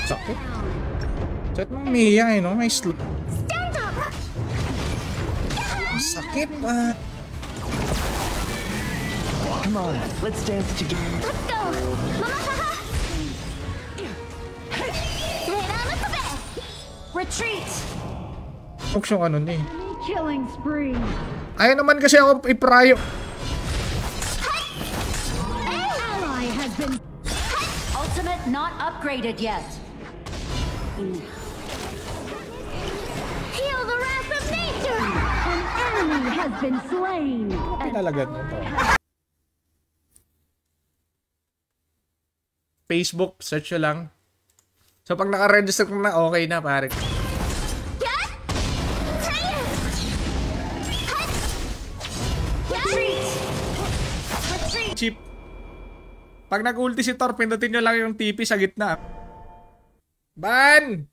Sakit. Chat ng Mia no? May slow. Sakit pa. Come on, let's dance together. Let's go! Retreat! Huwag siyang ano ni. Killing spree! Ayaw naman kasi ako iprayo. Ally has been... Ultimate not upgraded yet. Feel the wrath of nature! An enemy has been slain! Pinalagad mo to. Facebook, search nyo lang. So pag naka-register ka na, okay na pare. Chip. Pag nag-ulti si Thor, pindutin nyo lang yung TP sa gitna. Ban!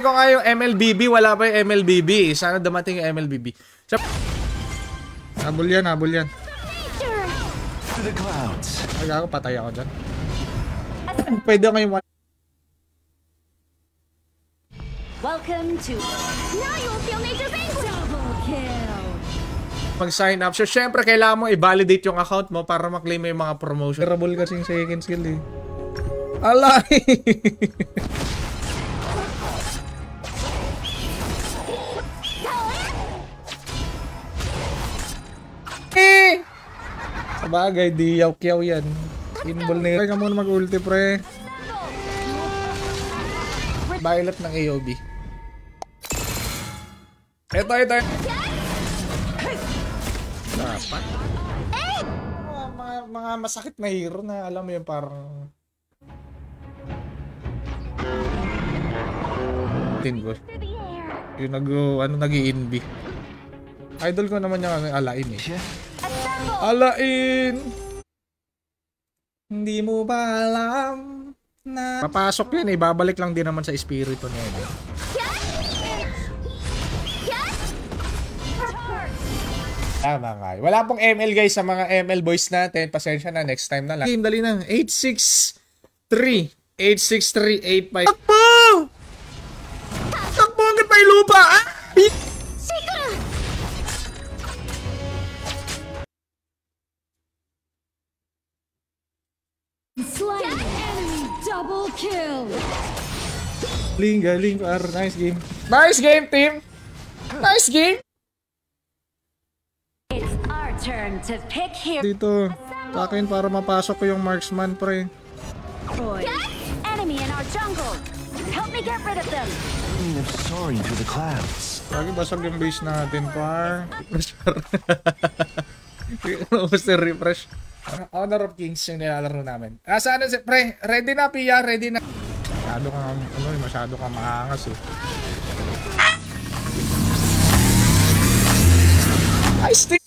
Ko nga yung MLBB, wala pa yung MLBB. Sana dumating yung MLBB. So, habol yan, habol yan. To the clouds. Ay, ako, patay ako dyan. Pwede ako yung... Welcome to... Now you'll feel nature's anguish! Double kill! Mag-sign up. So, syempre, kailangan mo i-validate yung account mo para maklaim mo yung mga promotion. Terrible kasing second skill eh. Alay! Eh! Sabagay, di yaw-kyaw yan. Inball na yun. Try ka muna mag-ulti, pre. Violet ng AOB. Ito. Dapat. Mga masakit na hero na alam mo yun parang... Tingo. Yung nag-i-inbi. Idol ko naman yung Alain eh. Alain! Hindi mo ba alam na... Papasok yan eh, babalik lang din naman sa espiritu niya eh. Tama nga. Wala pong ML guys sa mga ML boys natin. Pasensya na, next time na lang. Game, dali na. 863. 86385. Takbo! Takbo hanggang tayo lupa! Ah! Slain! Enemy double kill! Galing par. Nice game. Nice game, team! Nice game! It's our turn to pick here. Dito. Sa akin para mapasok ko yung marksman, pre. Enemy in our jungle. Help me get rid of them. Of soaring through the clouds. Lagi basag yung base natin, par. Refresh par. Basta refresh. Honor of Kings yung nilalaro namin. Saan na si... Pre, ready na, Pia. Ready na. Masyado ka maangas eh. I stick.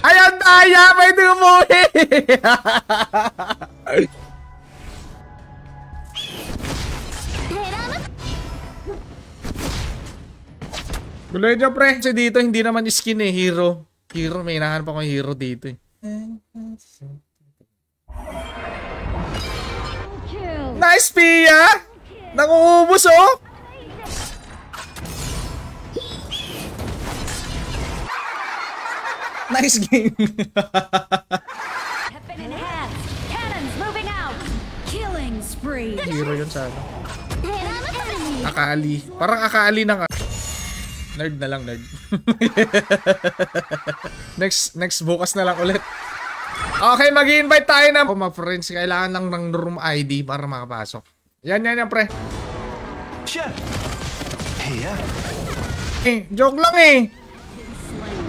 Ayan tayo! May tumuhi! Guloy nyo pre. Kasi dito hindi naman skin eh. Hero. Hero. May hinahanap akong hero dito eh. Nice Pia! Nanguubos oh! Nice game! Have been enhanced. Cannons moving out. Killing spree. Hero yun sana. Akali. Parang akali na nga. Nerd na lang, nerd. next bukas na lang ulit. Okay, mag-i-invite tayo na mga friends. Kailangan lang ng room ID para makapasok. Yan, pre. Joke lang eh.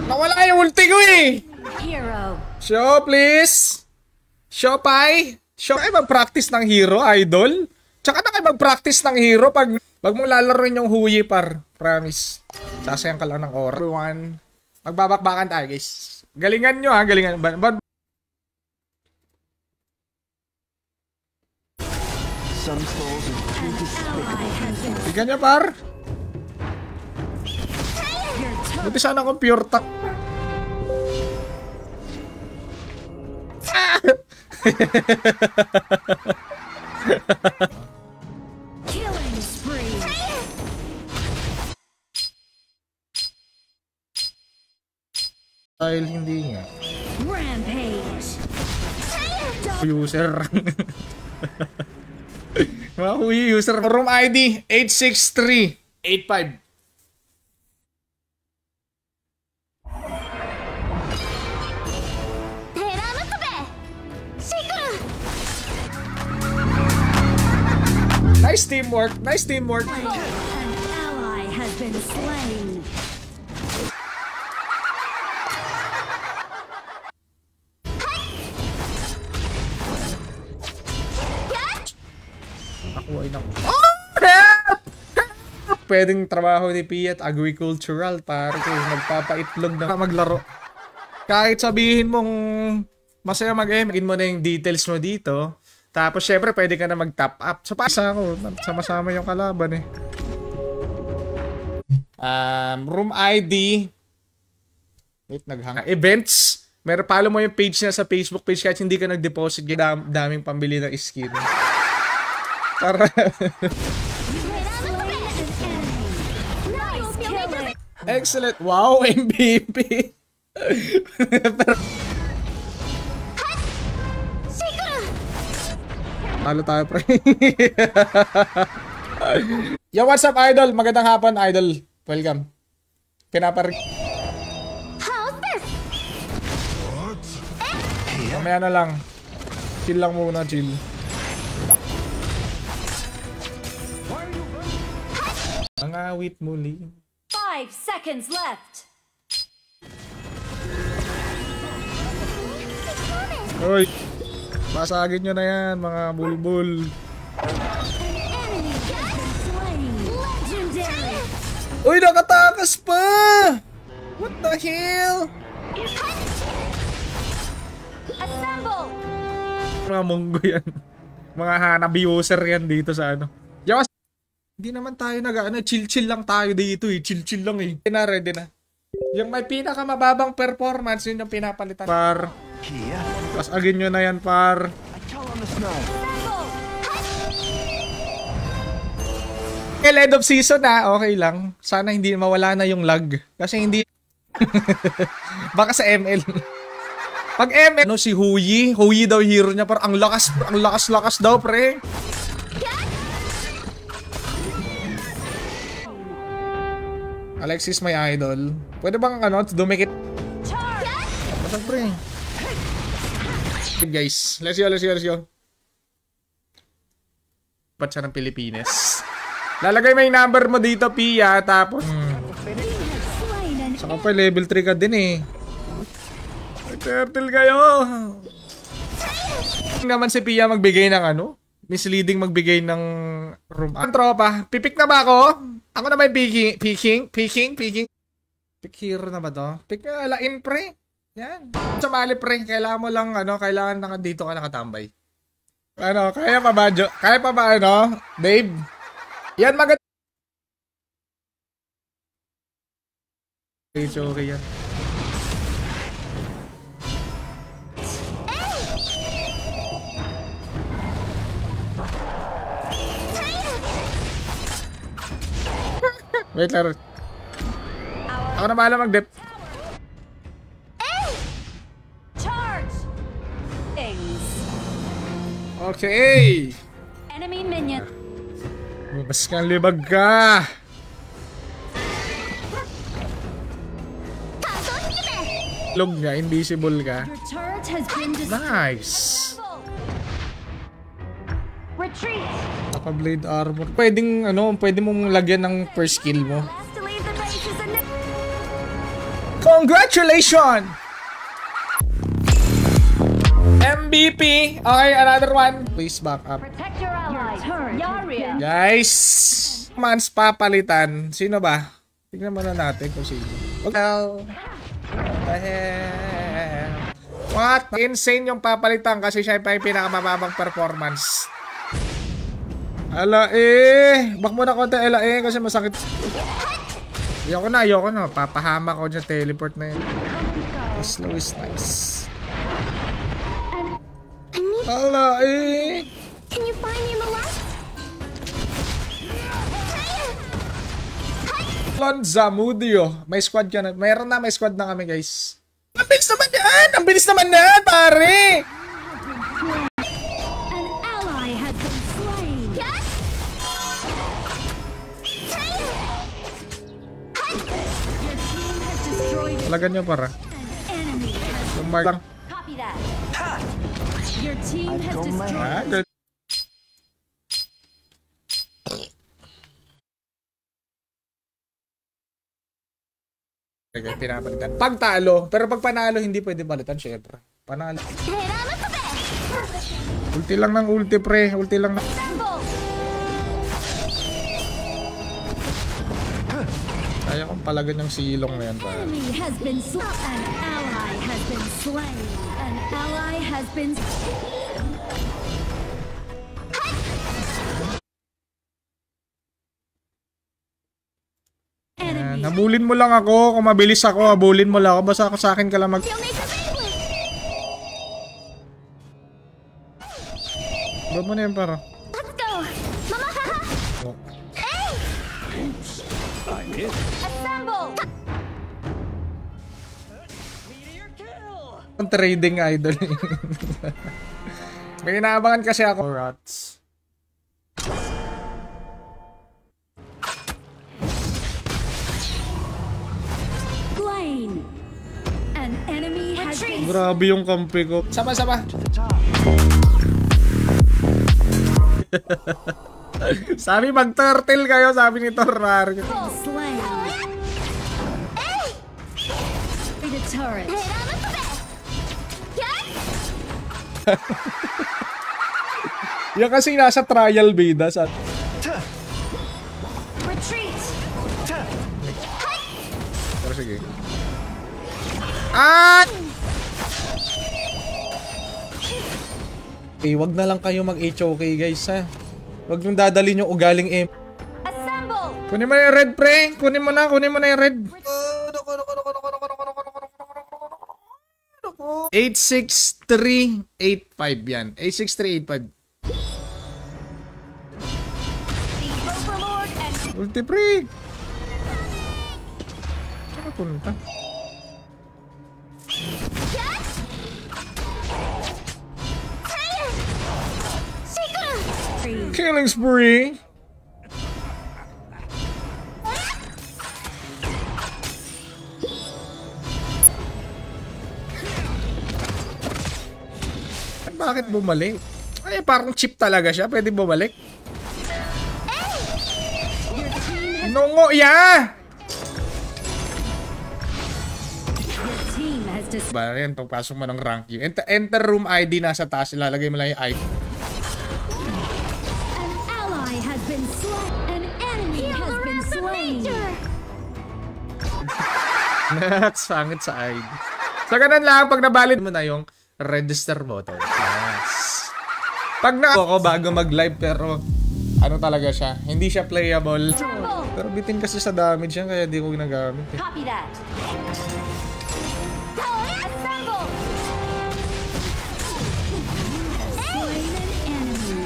Nawala yung ulti ko eh. Hero. Show, please. Show, pai. Show kayo mag-practice ng hero, idol. Tsaka na kayo mag-practice ng hero pag mo lalaroin yung Huyi, par. Promise. Sasayang ka lang ng oras. Everyone. Magbabakbakan tayo, guys. Galingan nyo, ha. Galingan. Tignan nyo, par. Buti sana akong pure tak. Killing spree. Dahil hindi nga. Rampage. User. Mga Huyi user. Room ID 86385. Nice teamwork. Nice teamwork. An ally has been slain. Ako ay naku. Oh, help! Pwedeng trabaho ni Pia at agricultural para ko magpapaitlog na maglaro. Kahit sabihin mong masaya mag-magin mo na yung details mo dito. Tapos syempre pwede ka na mag-top up. So pasa ako, sama-sama yung kalaban eh. Room ID. Wait, naghanga. Events. Meron, follow mo yung page niya sa Facebook page kahit hindi ka nag-deposit. Daming pambili ng skin. Para excellent. Wow, MVP. Talo tayo, pre. Yo, what's up, idol? Magandang hapon, idol. Welcome. Mamaya na lang. Chill lang muna, chill. Ang awit muli. 5 seconds left. Hoy, basagin nyo na yan, mga bulbul. Legendary. Uy, nakatakas pa! What the hell? Assemble. Mga munggo yan. Mga hanabi user yan dito sa ano. Yawas! Hindi naman tayo chill-chill lang tayo dito eh. Chill-chill lang eh. Ready na. Yung may pinakamababang performance, yun yung pinapalitan. Par. Kia, Tapos agin nyo na yan, par. I tell on the snow. Okay, end of season na. Okay lang. Sana hindi mawala na yung lag. Kasi hindi... Baka sa ML. Pag ML, no, si Huyi. Huyi daw hero niya. Parang ang lakas daw, pre. Alexis, my idol. Pwede bang dumikit? Basag, pre. Guys, let's go. Ba't siya ng Pilipinas? Lalagay mo yung number mo dito, Pia. Tapos... Saka pa, level 3 ka din eh. Turtle kayo. Naman si Pia magbigay ng misleading magbigay ng room. Ang tropa, pipik na ba ako? Ako na may peeking. Pick hero na ba to? Pick na alain, pre. Yan. Sumali, pre. Kailangan mo lang, kailangan dito ka nakatambay. Kaya pa ba, Kaya pa ba, Dave? Yan, maganda. Okay yan. Wait lang. Ako na bahala mag-dep. Charge. Things. Okay. Enemy minion. Mas kang libag ka. Log nga, invisible ka. Your turret has been destroyed. Nice. Retreat. Naka-blade armor. Pwede mong lagyan ng first skill mo. Last to leave the base is a Congratulations! MVP! Okay, another one. Please back up. protect your allies. Yaria. Guys! Mans papalitan. Sino ba? Tignan muna natin kung sino. Well, what the hell? What? Insane yung papalitan kasi siya pa yung pinakamababang performance. Back muna konti kasi masakit. Ayoko na. Papahama ko dyan. Teleport na yun. Slow is nice. Ala eh. Can you find me in the light? Lon Zamudio. May squad ka na. Mayroon na, may squad na kami, guys. Ang bilis naman yan! Ang bilis naman yan, pare! An ally has been slain. Yes? Your team has destroyed Talaga nyo, para. an enemy. Yung mark lang. Copy that. Your team has go mad. destroyed. Ah, good. Okay, pinapalitan. Pag talo, pero pag panalo, hindi pwede palitan, syempre. Panalo. Ulti lang ng ulti, pre. Ulti lang ng... Kaya kong palagan yung silong na yan, pare. Enemy has been slain. An ally has been slain. An ally has been. Enemy. Nabulin mo lang ako. Kung mabilis ako, habulin mo lang ako. Basta ako sa akin ka lang mag... Bro mo na yan, para. Let's go. Mama, haha. Oh. Hey. Assemble. Ang trading idol. May inaabangan kasi ako. Rats. Slain. An enemy has been. Grabe yung kampi ko. Sama-sama. To the top. Sabi mag-turtle kayo, sabi ni Torrar. Slain. The turret. Yan kasi nasa trial beta sa... Retreat. Pero sige. Ah! Okay, wag na lang kayo mag-HOK guys ha. Wag yung dadalhin yung ugaling M. Assemble. Kunin mo na yung red, pre. Kunin mo na yung red. 86385 yan. 86385. Overlord and Ulti, pre. Saan ka punta? Killing spree. Bakit bumalik? Ay, parang chip talaga siya. Pwede bumalik. Nungo, ya! team has just. Ba, yan, pagpasok mo ng rank yun. Enter room ID nasa taas. Ilalagay mo lang yung ID. An ally has been slain. An enemy has been slain. Sangit sa ID. So, ganun lang. Pag nabalid mo na yung register button. Yes. Pag na ako bago mag-live pero ano talaga siya. Hindi siya playable. Pero bitin kasi sa damage yan kaya di ko ginagamit eh. Copy that. Assemble. Slain an enemy.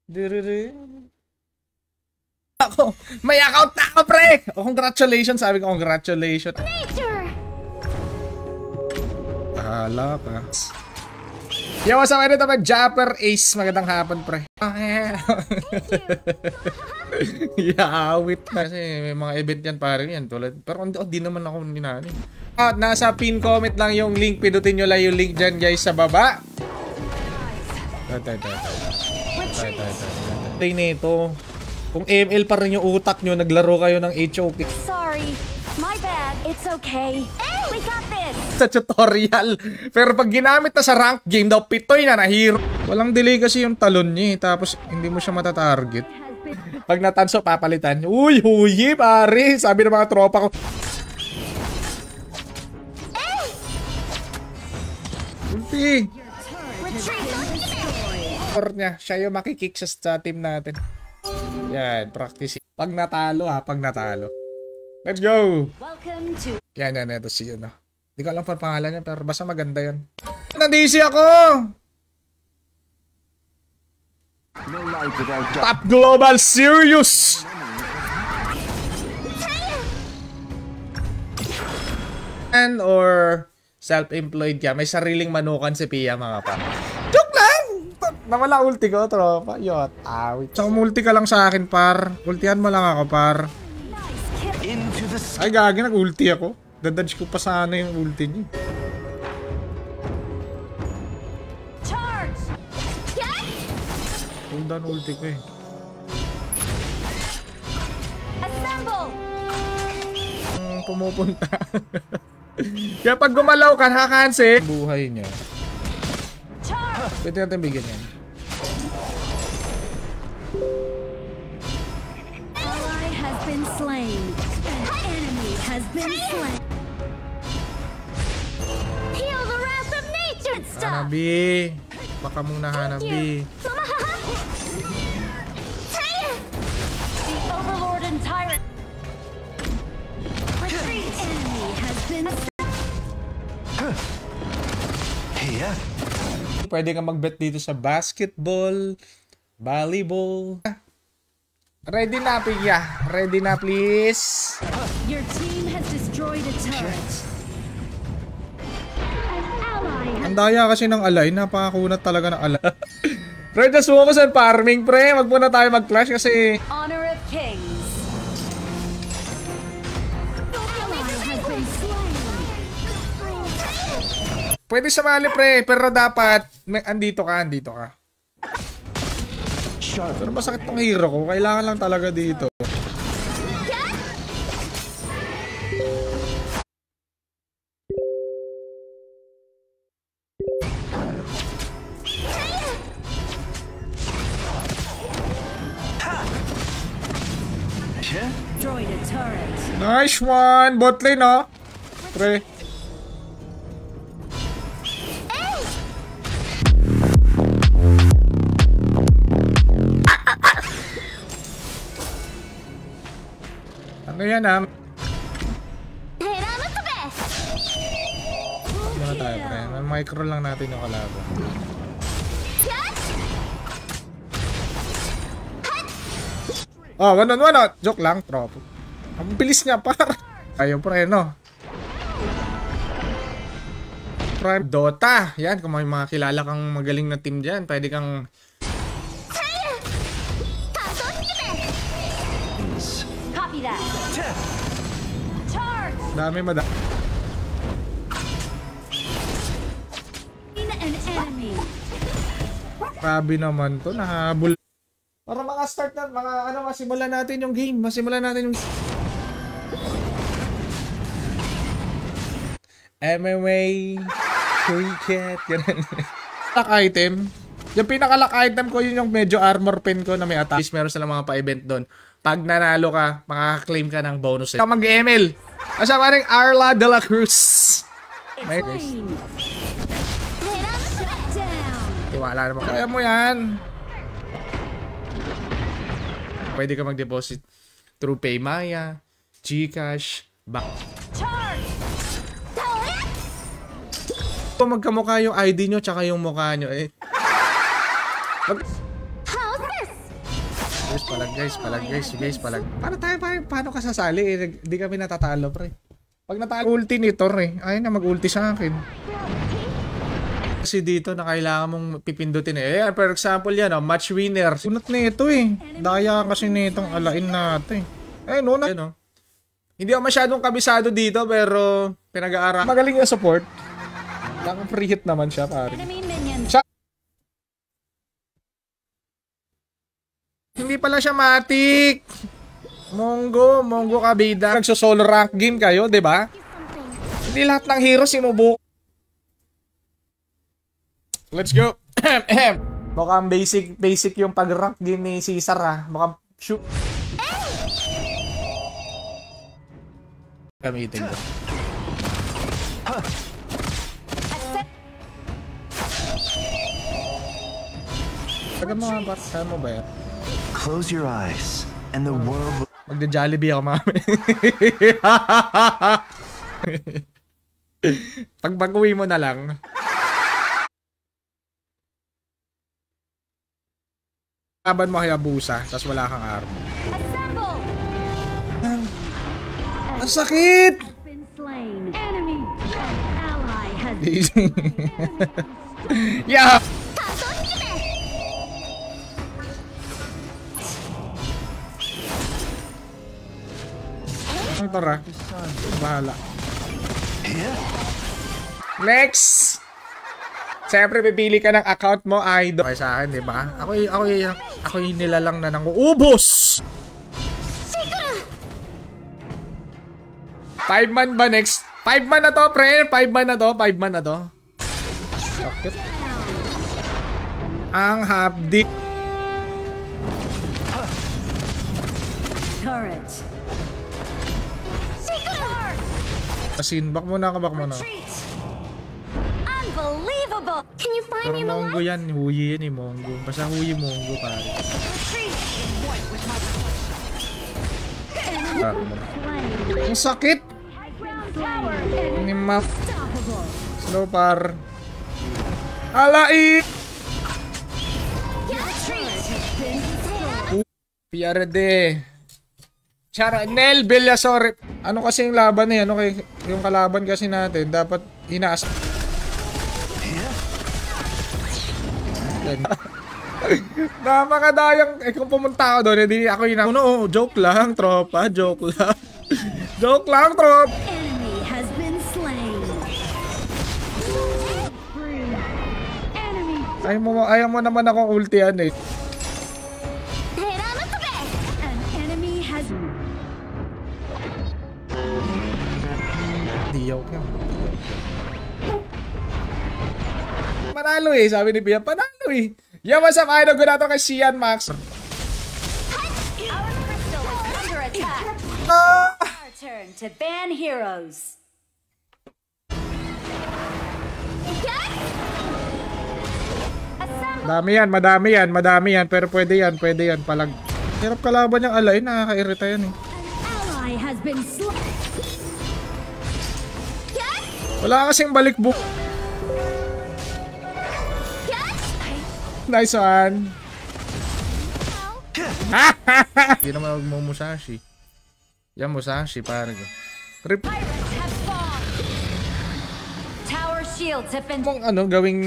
Diriri. Ako, may account na ako, pre! Oh, congratulations. Sabi ko, congratulations. Nature. Hala ka. Yo, what's up? Ano ito ba? Japper Ace. Magandang hapon, pre. Yawit na. Kasi may mga event yan, pare yan. Tulad. Pero di naman ako ninani. At nasa pin comment lang yung link. Pinutin nyo lang yung link dyan, guys, sa baba. Tay nito. Kung ML pa rin yung utak nyo, naglaro kayo ng HOK. Sorry. My bad. It's okay. Hey, we got this. Sa tutorial. Pero pag ginamit na sa rank game daw, pitoy na na hero. Walang delay kasi yung talon niya eh. Tapos hindi mo siya matatarget. Pag natanso, papalitan. Uy, huyi pare. Sabi ng mga tropa ko. Ulti. Or niya. Siya yung makikick sa team natin. Yan, practice. Pag natalo ha, pag natalo. Let's go! Welcome to. Yan, ito si yun. Hindi ko alam pa pangalan niya, pero basta maganda yan. Na-DC ako! No life without dark. Top Global Serious! And or self-employed ka, may sariling manukan si Pia mga pa. Joke lang! Nawala ulti ko, tropa. Yot, awit. So, multi ka lang sa akin, par. Ultihan mo lang ako, par. Into the Ay, gagi, nag-ulti ako. Dadadge ko pa sana yung ulti niya. Charge! Yes! Hold on, ulti ko eh. Assemble! Pumupunta. Kaya pag gumalaw ka, nakakansi. Buhay niya. Charge! Pwede natin bigyan yan. Ally has been slain. An enemy has been slain. Heal the wrath of nature! Stop! Hanabi. Baka muna Hanabi. The Overlord and Tyrant. Retreat! Enemy has been here. Pwede kang mag-bet dito sa basketball, volleyball. Ready na, Pia. Ready na, please. Your team has destroyed a turret. An ally has Ang daya kasi ng alay. Napakakunat talaga ng alay. Pre, just focus on farming, pre. Wag muna tayo mag-clash kasi... honor of kings. Ally has been slain. Pwede sumali, pre. Pero dapat... andito ka. Sharp. Pero masakit tong hero ko. Kailangan lang talaga dito. Yeah. Destroyed a turret. Nice one! Bot lane, oh. Pre. Ano yan, ah? Muna tayo, pre. Micro lang natin yung kalaban. Oh, one on. Joke lang, tropo. Ang bilis niya, par. Ayaw, pre, no? Prime Dota. Yan, kung may mga kilala kang magaling na team dyan, pwede kang... Copy that. Charge! Dami An enemy. Grabe naman to, nahabol. Para maka-start na, masimulan natin yung game. MMA, cricket, ganun. Lock item. Yung pinaka-lock item ko, yun yung medyo armor pen ko na may attack. Meron sila mga pa-event doon. Pag nanalo ka, makaka-claim ka ng bonus. Ikaw mag-ML. Asa pa rin Arla de la Cruz. May guys. Slain. Shut down. Tiwala naman. Kaya mo yan. Pwede ka mag-deposit through Paymaya, Gcash, bank. Charge! Kung magkamukha yung ID nyo tsaka yung mukha nyo eh. How's this? Guys, palag. Paano ka sasali eh? Hindi kami natatalo, pre. Pag natalo, ulti nito eh. Ayaw na mag-ulti sa akin. Kasi dito na kailangan mong pipindutin eh. For example yan, match winner. Sunod na ito eh. Daya kasi nitong alain natin. No. Hindi ako masyadong kabisado dito pero pinag-aaral. Magaling yung support. Naka-preheat naman siya, pare. Enemy minions. Hindi pala siya matik. Monggo kabida. Nagso-solo rank game kayo, 'di ba? Hindi lahat ng hero sinubuk. Let's go. Mukhang basic yung pag-rank game ni Caesar ah. Mukhang shoot. Gamitin ko. Taga mo ba? Kaya mo ba yan? Close your eyes, and the world will... Magja-Jollibee ako mami. Pag uwi mo na lang. Laban mo Hayabusa, tapos wala kang armor. Assemble! Ang sakit! Been slain. Enemy. An ally has Yeah! Ang tara. Bahala. Here? Next! Siyempre, pipili ka ng account mo, idol. Okay sa akin, di ba? Ako yung nilalang na nanguubos! 5 man ba next? 5 man na to, pre! 5 man na to, 5 man na to. Sakit. Ang hapdi. turret. Asin, back muna ka, back muna. Retreat. Unbelievable. Can you find Pero me the Mongo light? yan, Huyi yan eh, Mongo. Basta Huyi Mongo, pare. Retreat. Ang sakit! Ground tower. Ni map. Unstoppable. Slow par. Alai! Retreat. PRD. Chara, Nel Villasor. Ano kasi yung laban eh? Ano kay yung kalaban kasi natin? Dapat inaas. Napakadayang kung pumunta ako doon, hindi ako yun. No, joke lang, tropa. Joke lang. Joke lang, tropa. Enemy has been slain. Free. Enemy. Ayaw mo naman akong ultian eh. An enemy has. Diyaw ka. Panalo eh, sabi ni Pia. Panalo eh. Yo, what's up, idol? Good afternoon kay Sian Max. Our crystal is under attack. Ah! Our turn to ban heroes. Assemble. Madami yan. Pero pwede yan. Palag. Hirap kalaban yung alay, nakakairita yan eh. Ally has been slain. Wala kasing balikbuk. Nice one. Hindi naman magmumusashi. Yan Musashi, pare ko. Rip. Pirates have spawned. Tower shields have been. Mong ano, gawing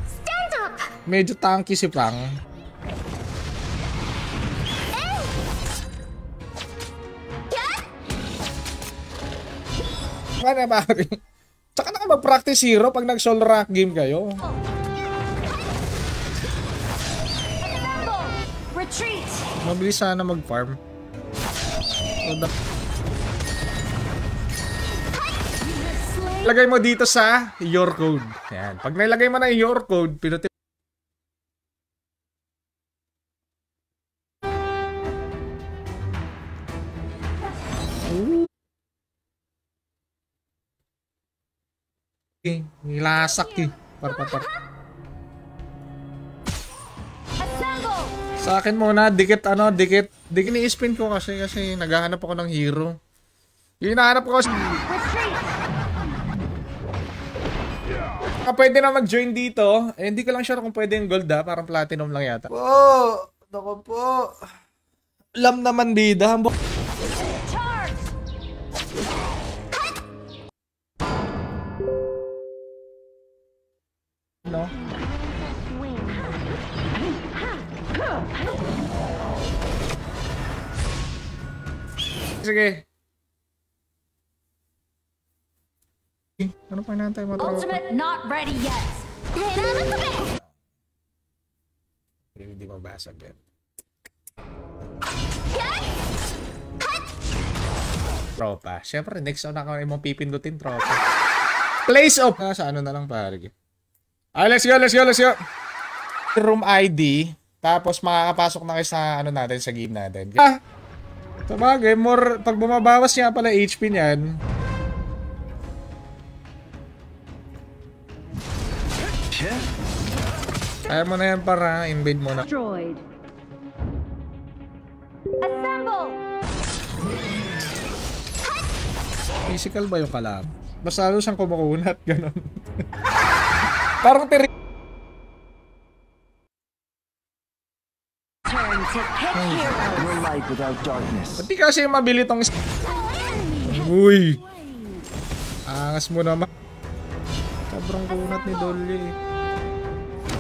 Stand up. medyo tanky si Pang. Ano pare? Tsaka na ka mag-practice hero pag nag-solo rank game kayo. Assemble. Retreat. Mabilis sana mag-farm. Slain. Lagay mo dito sa your code. Yan. Pag nilagay mo na your code, pinutin. Nilasak eh. Par. Assemble. Sa akin muna, dikit ni-spin ko kasi naghahanap ako ng hero. Yung hinahanap ko kasi Retreat. pwede na mag-join dito. Eh, hindi ko lang sure kung pwede yung gold ha. Parang platinum lang yata. Naku po. Alam naman bida. Charge. No? Sige. Ano pa inaantay mo? Ultimate not ready yet. Hindi mabasag yan. Tropa. Siyempre, next na ako yung pipindutin, tropa. Place of... sa ano na lang, pare. Ay, let's go. Room ID. Tapos makakapasok na kayo sa ano natin, sa game natin. Sabagay, more... Pag bumabawas nga pala HP niyan. Kaya mo na yan para invade mo na. Destroyed. Assemble. Physical ba yung kalab? Basta ano siyang kumukunat, gano'n. Parang No light without darkness. Pati kasi mabili tong... Uy! Angas mo naman. Sobrang kunat ni Dolly.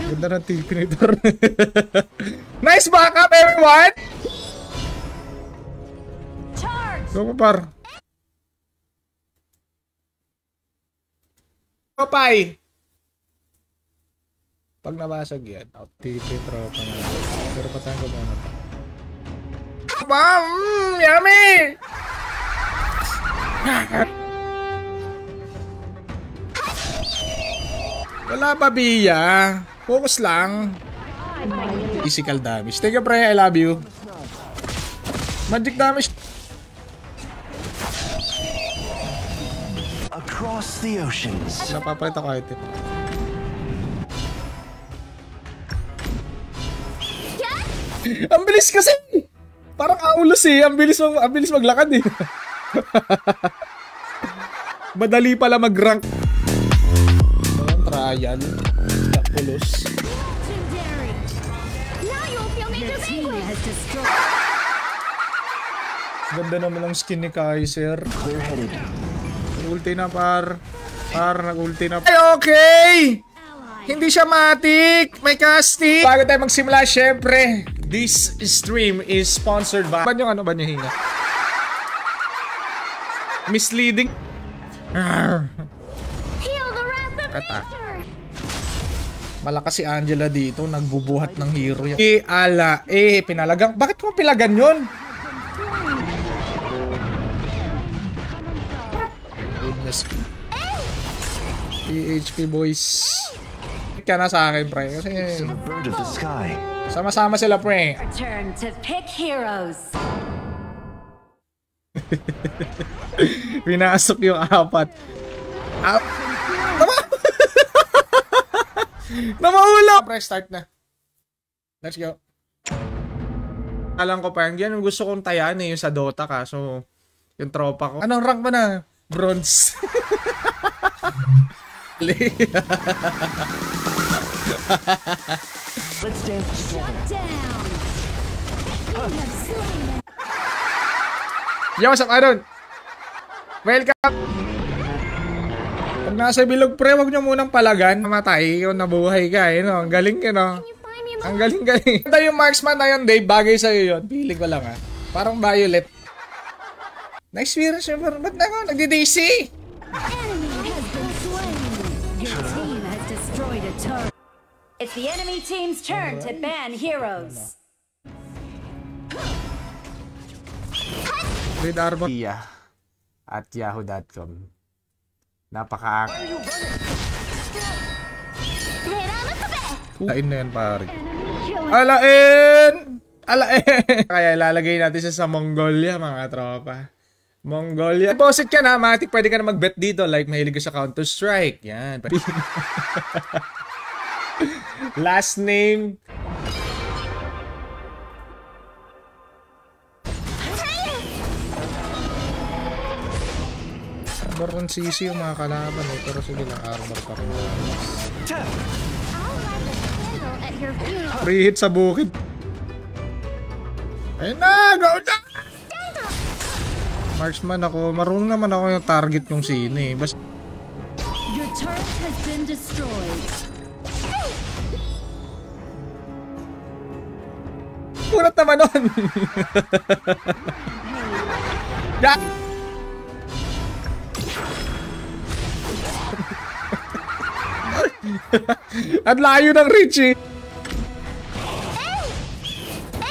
Ganda ng Tipinator. Nice backup, everyone! Charge! Go, par. Papay! Pag nabasag yan, Tipinator pa na. Pero patayin ko muna ito. Bam! Yummy! Wala pa, Bia. Focus lang. Physical damage. Thank you, pre. I love you. Magic damage. Across the oceans. Napapalit ako ito. Ang bilis kasi. Parang aulos eh. Ang bilis maglakad eh. Madali pala mag-rank. Trial. Pulos. Legendary! Now you'll feel Major Penguin! Has destroyed. Ganda naman ang skin ni Kaiser. Clear-headed. Nag-ulti na, par. Nag-ulti na. Ay, okay! Hindi siya matik. May casting. Bago tayo magsimula, syempre, this stream is sponsored by... Ban yung ano ba niya hinga? Misleading. Heal the wrath of Kata. nature! Malakas si Angela dito. Nagbubuhat ng hero yan. Pinalagang. Bakit mo pilagan yun? Goodness. PHP boys. Ka na sa akin, pre. Kasi The bird of the sky. sama-sama sila, pre. Turn to pick heroes! Pinasok yung apat. Tama! Namahula! Pre, start na. Let's go. Alam ko pa, yan yung gusto kong tayan eh, yung sa Dota ka. So, yung tropa ko. Anong rank mo na? Bronze. Let's dance together. Down! You have slain Yo, what's up, Aaron? Welcome! Pag nasa bilog, pre, wag nyo munang palagan. Mamatay, ikaw nabuhay ka, eh, no? Ang galing, eh, no? You find me in the Ang galing. Ito yung marksman na yun, Dave. Bagay sa'yo yun. Piling ko lang, ha? Parang violet. Nice experience yun. Ba't na ako? Nagdi-DC! enemy has been slain! Your team has destroyed a turret. It's the enemy team's turn to ban heroes. Read Arbor. At yahoo.com. Napaka... Alain na yan, pare. Alain! Kaya ilalagay natin siya sa Mongolia, mga tropa. Mongolia. Deposit ka na, matik. Pwede ka na mag-bet dito. Like, mahilig ka sa Counter-Strike. Yan. Last name. Armor ng CC yung mga kalaban eh. Pero sige lang, armor pa rin. At your funeral. Free hit sa bukid. Ayun na! Go na! Marksman ako. Marunong naman ako yung target yung sine. Basta... Your turret has been destroyed. Kunat naman nun! Ya! At layo ng Richie!